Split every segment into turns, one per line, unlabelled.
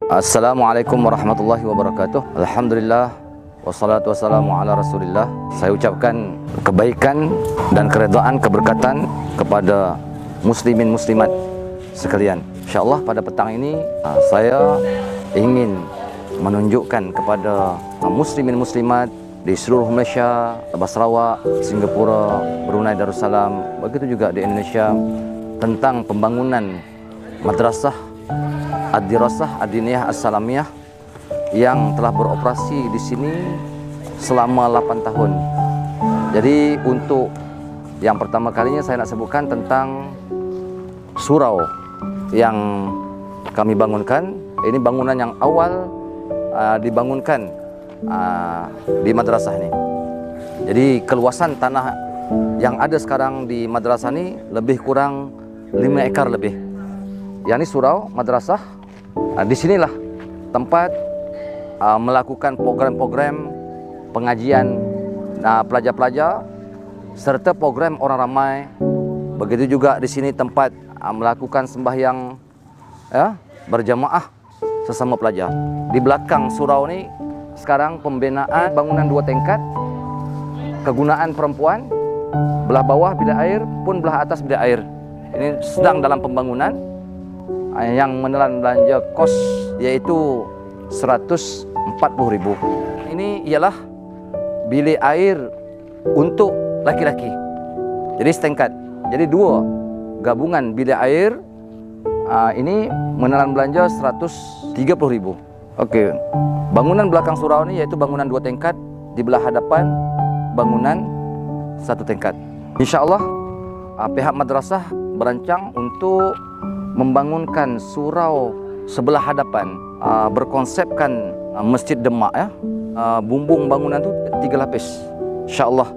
Assalamualaikum warahmatullahi wabarakatuh. Alhamdulillah wassalatu wassalamu ala Rasulillah. Saya ucapkan kebaikan dan keredaan, keberkatan kepada muslimin muslimat sekalian. Insyaallah pada petang ini saya ingin menunjukkan kepada muslimin muslimat di seluruh Malaysia, Sarawak, Singapura, Brunei Darussalam, begitu juga di Indonesia, tentang pembangunan madrasah Ad-Dirasah Ad-Diniyah As-Salamiyah yang telah beroperasi di sini selama 8 tahun. Jadi untuk yang pertama kalinya saya nak sebutkan tentang surau yang kami bangunkan. Ini bangunan yang awal dibangunkan di madrasah ini. Jadi keluasan tanah yang ada sekarang di madrasah ini lebih kurang 5 ekar lebih. Yang ini surau madrasah. Di sinilah tempat melakukan program-program pengajian pelajar-pelajar serta program orang ramai. Begitu juga di sini tempat melakukan sembahyang berjamaah sesama pelajar. Di belakang surau ini sekarang pembinaan bangunan 2 tingkat, kegunaan perempuan, belah bawah bilik air pun belah atas bilik air. Ini sedang dalam pembangunan yang menelan belanja kos yaitu 140.000. Ini ialah bilik air untuk laki-laki. Jadi setingkat. Jadi 2 gabungan bilik air. Ini menelan belanja 130.000. Okey. Bangunan belakang surau ini yaitu bangunan 2 tingkat, di belah hadapan bangunan 1 tingkat. Insya-Allah pihak madrasah berancang untuk membangunkan surau sebelah hadapan, berkonsepkan masjid demak bumbung bangunan tu 3 lapis. Insya-Allah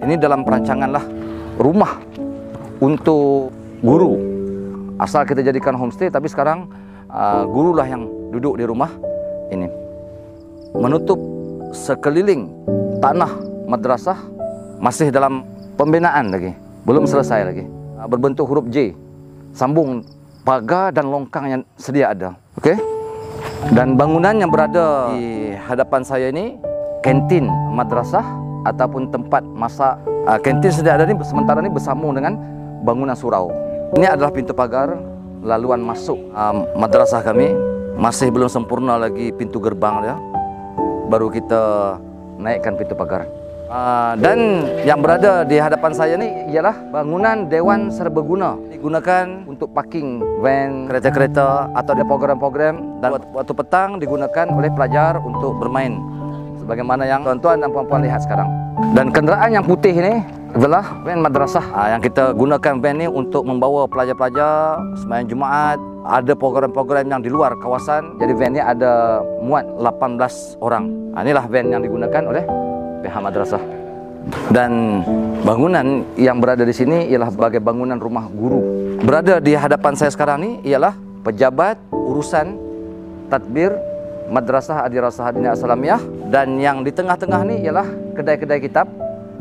ini dalam perancangan lah rumah untuk guru. Asal kita jadikan homestay, tapi sekarang gurulah yang duduk di rumah ini. Menutup sekeliling tanah madrasah masih dalam pembinaan lagi, belum selesai lagi. Berbentuk huruf J, sambung pagar dan longkang yang sedia ada. Okey. Dan bangunan yang berada di hadapan saya ini kantin madrasah ataupun tempat masak. Kantin sedia ada ni, sementara ni bersambung dengan bangunan surau. Ini adalah pintu pagar laluan masuk madrasah kami. Masih belum sempurna lagi pintu gerbang dia. Baru kita naikkan pintu pagar. Dan yang berada di hadapan saya ni ialah bangunan Dewan Serbaguna. Digunakan untuk parking van, kereta-kereta atau ada program-program, dan waktu petang digunakan oleh pelajar untuk bermain sebagaimana yang tuan-tuan dan puan-puan lihat sekarang. Dan kenderaan yang putih ini adalah van madrasah. Yang kita gunakan van ni untuk membawa pelajar-pelajar sembahyang Jumaat. Ada program-program yang di luar kawasan. Jadi van ni ada muat 18 orang. Inilah van yang digunakan oleh pihak madrasah. Dan bangunan yang berada di sini ialah sebagai bangunan rumah guru. Berada di hadapan saya sekarang ni ialah pejabat urusan tadbir Madrasah Ad-Dirasah Ad-Diniyah As-Salamiyah, dan yang di tengah-tengah ni ialah kedai-kedai kitab,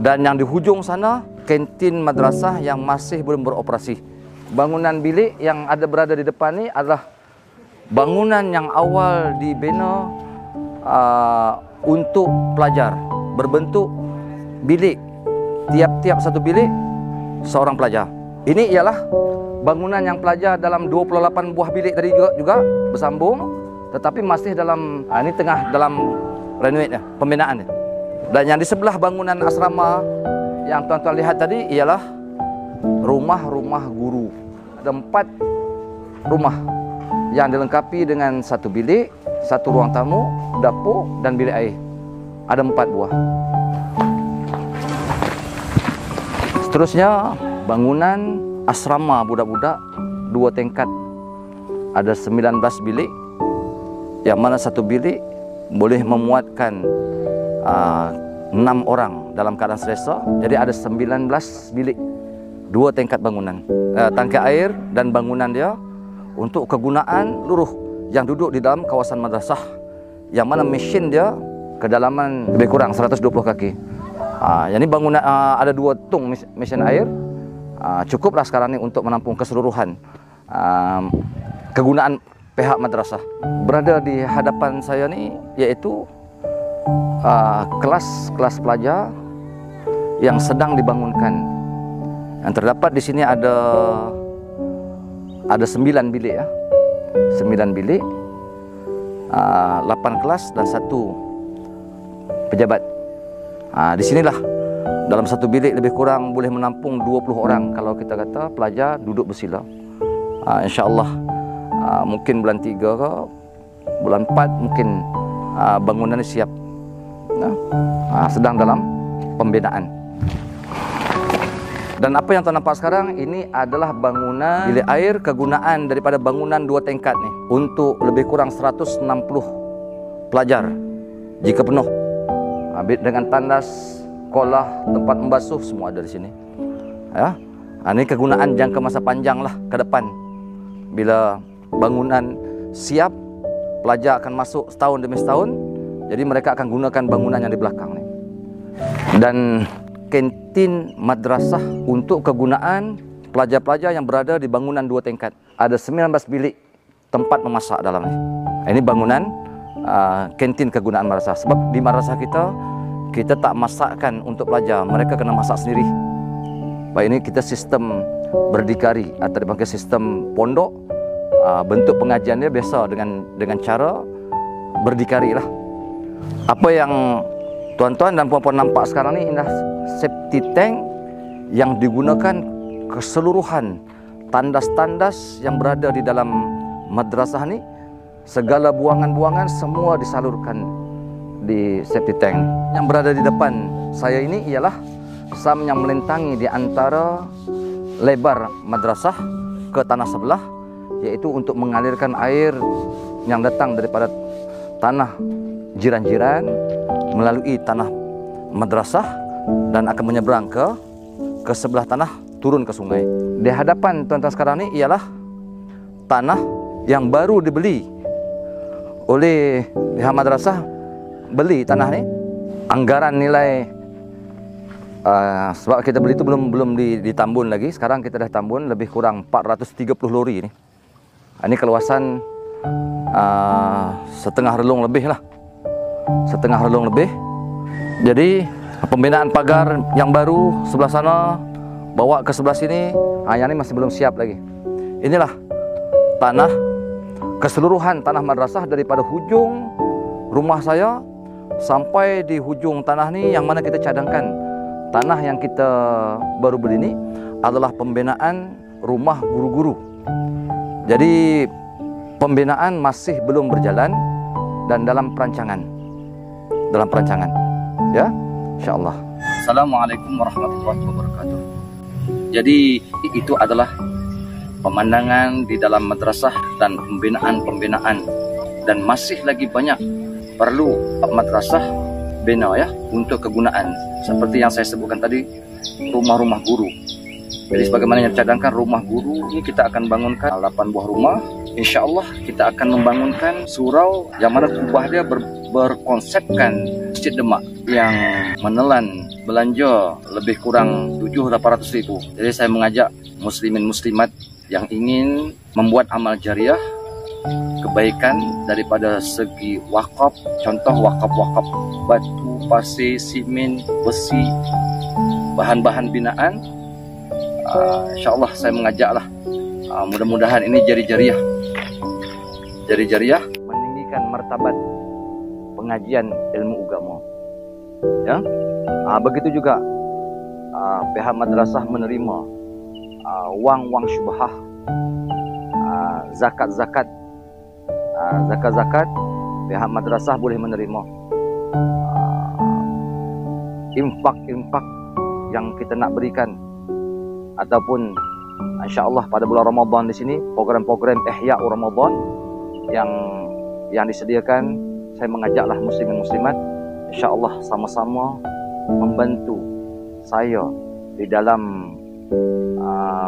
dan yang di hujung sana kantin madrasah yang masih belum beroperasi. Bangunan bilik yang ada berada di depan ni adalah bangunan yang awal dibina untuk pelajar, berbentuk bilik. Tiap-tiap satu bilik seorang pelajar. Ini ialah bangunan yang pelajar dalam 28 buah bilik tadi juga bersambung, tetapi masih dalam ini tengah dalam renovate pembinaan. Dan yang di sebelah bangunan asrama yang tuan-tuan lihat tadi ialah rumah-rumah guru. Ada 4 rumah yang dilengkapi dengan 1 bilik, 1 ruang tamu, dapur dan bilik air. Ada 4 buah. Seterusnya bangunan asrama budak-budak 2 tingkat. Ada 19 bilik, yang mana 1 bilik boleh memuatkan 6 orang dalam keadaan selesa. Jadi ada 19 bilik, 2 tingkat bangunan, tangki air dan bangunan dia untuk kegunaan seluruh yang duduk di dalam kawasan madrasah, yang mana mesin dia kedalaman lebih kurang 120 kaki. Yang ini bangunan ada 2 tung mesin air. Cukuplah sekarang ini untuk menampung keseluruhan kegunaan pihak madrasah. Berada di hadapan saya ni iaitu kelas-kelas pelajar yang sedang dibangunkan. Yang terdapat di sini ada 9 bilik ya. 9 bilik, 8 kelas dan 1 pejabat. Di sinilah dalam satu bilik lebih kurang boleh menampung 20 orang kalau kita kata pelajar duduk bersila. InsyaAllah mungkin bulan 3 ke bulan 4 mungkin bangunan ini siap. Sedang dalam pembinaan. Dan apa yang tuan nampak sekarang ini adalah bangunan bilik air kegunaan daripada bangunan 2 tingkat ni untuk lebih kurang 160 pelajar jika penuh. Dengan tandas, kolah, tempat membasuh semua ada di sini. Ya. Ini kegunaan jangka masa panjang lah ke depan. Bila bangunan siap, pelajar akan masuk setahun demi setahun. Jadi mereka akan gunakan bangunan yang di belakang ni. Dan kantin madrasah untuk kegunaan pelajar-pelajar yang berada di bangunan 2 tingkat. Ada 19 bilik tempat memasak dalam ni. Ini bangunan kantin kegunaan madrasah. Sebab di madrasah kita tak masakkan untuk pelajar, mereka kena masak sendiri. Baik, ini kita sistem berdikari atau dipanggil sistem pondok. Bentuk pengajiannya biasa dengan cara berdikari lah. Apa yang tuan-tuan dan puan-puan nampak sekarang ni adalah safety tank yang digunakan keseluruhan tandas-tandas yang berada di dalam madrasah ni. Segala buangan-buangan semua disalurkan di safety tank. Yang berada di depan saya ini ialah sam yang melintangi di antara lebar madrasah ke tanah sebelah, iaitu untuk mengalirkan air yang datang daripada tanah jiran-jiran melalui tanah madrasah dan akan menyeberang ke sebelah tanah turun ke sungai. Di hadapan tuan-tuan sekarang ni ialah tanah yang baru dibeli oleh pihak madrasah. Beli tanah ni, anggaran nilai sebab kita beli itu belum ditambun lagi. Sekarang kita dah tambun lebih kurang 430 lori ni. Ini keluasan setengah relung lebih lah. Setengah relung lebih. Jadi pembinaan pagar yang baru sebelah sana bawa ke sebelah sini, yang ini masih belum siap lagi. Inilah tanah, keseluruhan tanah madrasah daripada hujung rumah saya sampai di hujung tanah ni yang mana kita cadangkan. Tanah yang kita baru beli ni adalah pembinaan rumah guru-guru. Jadi pembinaan masih belum berjalan dan dalam perancangan. Ya, insyaAllah. Assalamualaikum warahmatullahi wabarakatuh. Jadi itu adalah pemandangan di dalam madrasah dan pembinaan-pembinaan, dan masih lagi banyak perlu madrasah bina ya untuk kegunaan seperti yang saya sebutkan tadi, rumah-rumah guru. Jadi sebagaimana yang cadangkan rumah guru ini kita akan bangunkan 8 buah rumah. InsyaAllah kita akan membangunkan surau yang mana kubah dia berkonsepkan Masjid Demak yang menelan belanja lebih kurang 700-800 ribu. Jadi saya mengajak muslimin muslimat yang ingin membuat amal jariah kebaikan daripada segi wakaf, contoh wakaf-wakaf batu, pasir, simen, besi, bahan-bahan binaan. InsyaAllah saya mengajaklah, mudah-mudahan ini jari-jariah meninggikan martabat pengajian ilmu agama. Ya, begitu juga pihak madrasah menerima wang-wang syubhah, zakat-zakat, pihak madrasah boleh menerima infak-infak yang kita nak berikan, ataupun insyaAllah pada bulan Ramadan di sini program-program Ihya Ramadan yang disediakan. Saya mengajaklah muslimin muslimat insyaAllah sama-sama membantu saya di dalam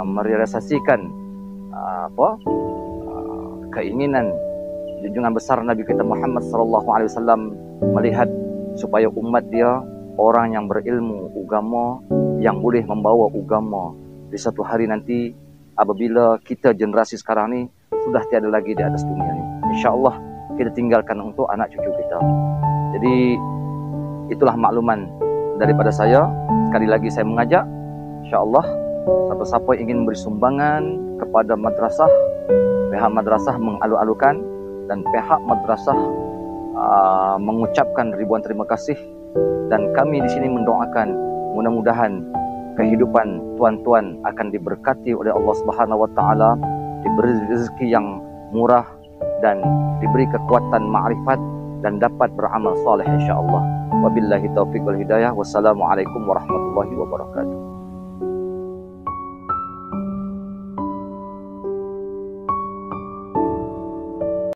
merealisasikan keinginan junjungan besar Nabi kita Muhammad sallallahu alaihi wasallam, melihat supaya umat dia orang yang berilmu agama, yang boleh membawa agama di satu hari nanti apabila kita generasi sekarang ni sudah tiada lagi di atas dunia ini. InsyaAllah kita tinggalkan untuk anak cucu kita. Jadi itulah makluman daripada saya. Sekali lagi saya mengajak, InsyaAllah siapa-siapa yang ingin memberi sumbangan kepada madrasah, pihak madrasah mengalu-alukan dan pihak madrasah mengucapkan ribuan terima kasih, dan kami di sini mendoakan mudah-mudahan kehidupan tuan-tuan akan diberkati oleh Allah Subhanahu wa taala, diberi rezeki yang murah dan diberi kekuatan ma'rifat dan dapat beramal soleh insyaallah. Wabillahi taufiq wal hidayah. Wassalamualaikum warahmatullahi wabarakatuh.